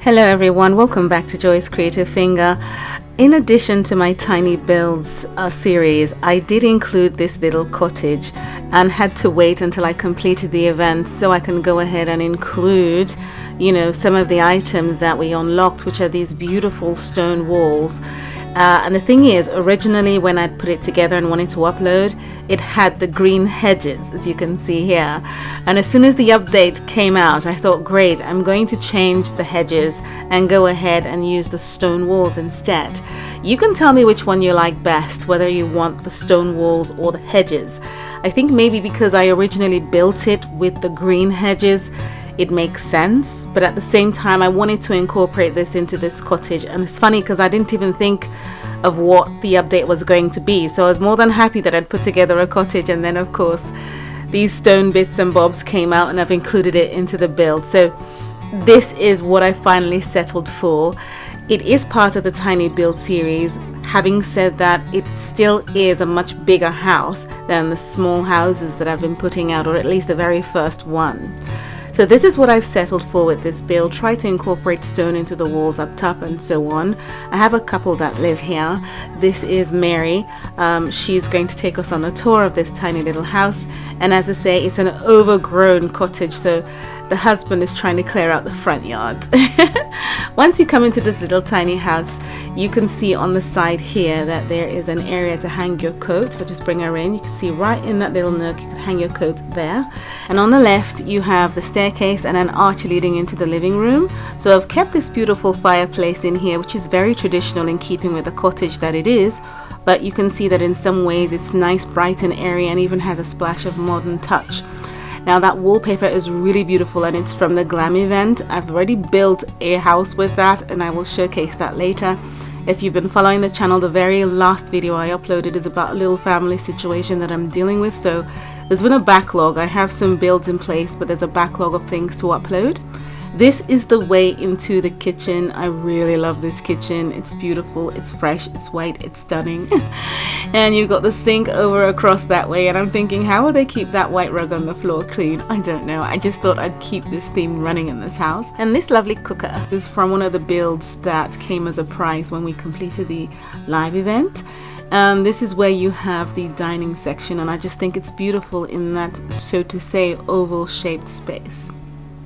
Hello everyone, welcome back to Joy's Creative Finger. In addition to my tiny builds series, I did include this little cottage and had to wait until I completed the event so I can go ahead and include, some of the items that we unlocked, which are these beautiful stone walls. And the thing is, originally when I put it together and wanted to upload, it had the green hedges, as you can see here. And as soon as the update came out, I thought, great, I'm going to change the hedges and go ahead and use the stone walls instead. You can tell me which one you like best, whether you want the stone walls or the hedges. I think maybe because I originally built it with the green hedges, it makes sense, but at the same time I wanted to incorporate this into this cottage. And it's funny because I didn't even think of what the update was going to be, so I was more than happy that I'd put together a cottage, and then of course these stone bits and bobs came out and I've included it into the build. So this is what I finally settled for. It is part of the tiny build series. Having said that, it still is a much bigger house than the small houses that I've been putting out, or at least the very first one. So this is what I've settled for with this build. Try to incorporate stone into the walls up top and so on. I have a couple that live here. This is Mary. She's going to take us on a tour of this tiny little house. And as I say, it's an overgrown cottage, so the husband is trying to clear out the front yard. Once you come into this little tiny house, you can see on the side here that there is an area to hang your coat. If I just bring her in, you can see right in that little nook, you can hang your coat there. And on the left, you have the staircase and an arch leading into the living room. So I've kept this beautiful fireplace in here, which is very traditional in keeping with the cottage that it is. But you can see that in some ways it's nice, bright and airy, and even has a splash of modern touch. Now that wallpaper is really beautiful and it's from the Glam event. I've already built a house with that and I will showcase that later. If you've been following the channel, the very last video I uploaded is about a little family situation that I'm dealing with. So there's been a backlog. I have some builds in place, but there's a backlog of things to upload. This is the way into the kitchen. I really love this kitchen. It's beautiful, it's fresh, it's white, it's stunning. And you've got the sink over across that way, and I'm thinking, how will they keep that white rug on the floor clean? I don't know. I just thought I'd keep this theme running in this house. And this lovely cooker is from one of the builds that came as a prize when we completed the live event. This is where you have the dining section, and I just think it's beautiful in that, so to say, oval shaped space.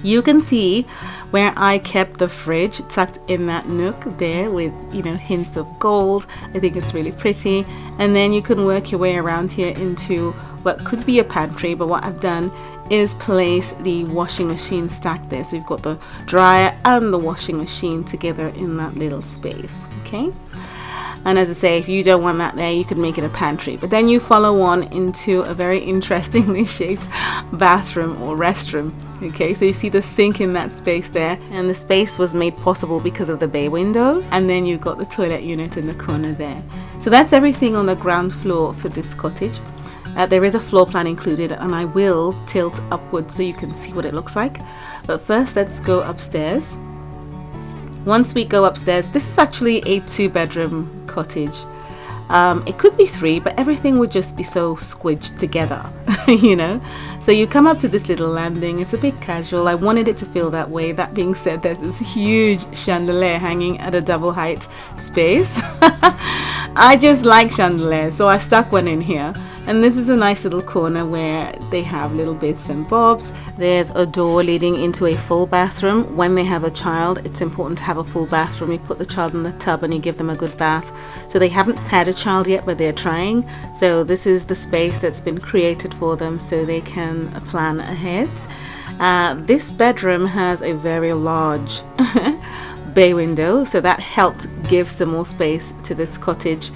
You can see where I kept the fridge tucked in that nook there with, hints of gold. I think it's really pretty. And then you can work your way around here into what could be a pantry, but what I've done is place the washing machine stacked there. So you've got the dryer and the washing machine together in that little space, okay? And as I say, if you don't want that there, you could make it a pantry. But then you follow on into a very interestingly shaped bathroom or restroom. Okay, so you see the sink in that space there. And the space was made possible because of the bay window. And then you've got the toilet unit in the corner there. So that's everything on the ground floor for this cottage. There is a floor plan included, and I will tilt upwards so you can see what it looks like. But first, let's go upstairs. Once we go upstairs, this is actually a 2-bedroom cottage. It could be 3, but everything would just be so squidged together, So you come up to this little landing. It's a bit casual. I wanted it to feel that way. That being said, there's this huge chandelier hanging at a double height space. I just like chandeliers, so I stuck one in here. And this is a nice little corner where they have little bits and bobs. There's a door leading into a full bathroom. When they have a child, it's important to have a full bathroom. You put the child in the tub and you give them a good bath. So they haven't had a child yet, but they're trying. So this is the space that's been created for them so they can plan ahead. This bedroom has a very large bay window, so that helped give some more space to this cottage.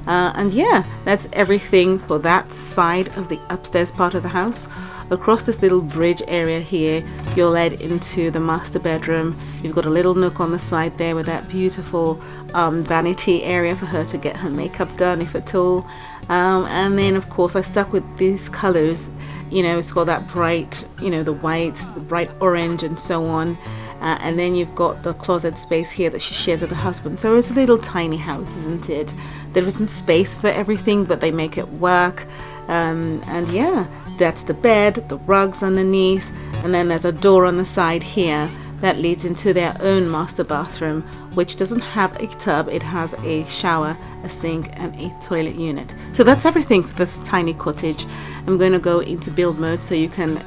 And yeah, that's everything for that side of the upstairs part of the house. Across this little bridge area here, you're led into the master bedroom. You've got a little nook on the side there with that beautiful vanity area for her to get her makeup done, if at all. And then of course I stuck with these colors. It's got that bright, the white, the bright orange and so on. And then you've got the closet space here that she shares with her husband. So it's a little tiny house, isn't it? There isn't space for everything, but they make it work. And yeah, that's the bed, the rugs underneath, and then there's a door on the side here that leads into their own master bathroom, which doesn't have a tub. It has a shower, a sink, and a toilet unit. So that's everything for this tiny cottage. I'm going to go into build mode so you can,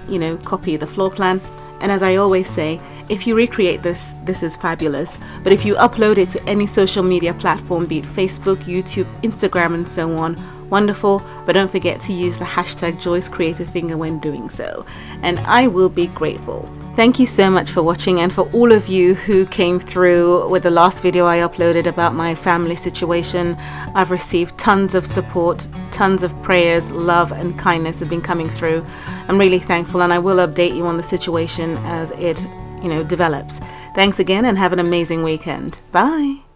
copy the floor plan. And as I always say, if you recreate this, this is fabulous. But if you upload it to any social media platform, be it Facebook, YouTube, Instagram, and so on, wonderful. But don't forget to use the hashtag JoyceCreativeFinger when doing so, and I will be grateful. Thank you so much for watching, and for all of you who came through with the last video I uploaded about my family situation. I've received tons of support, tons of prayers, love and kindness have been coming through. I'm really thankful, and I will update you on the situation as it develops. Thanks again, and have an amazing weekend. Bye.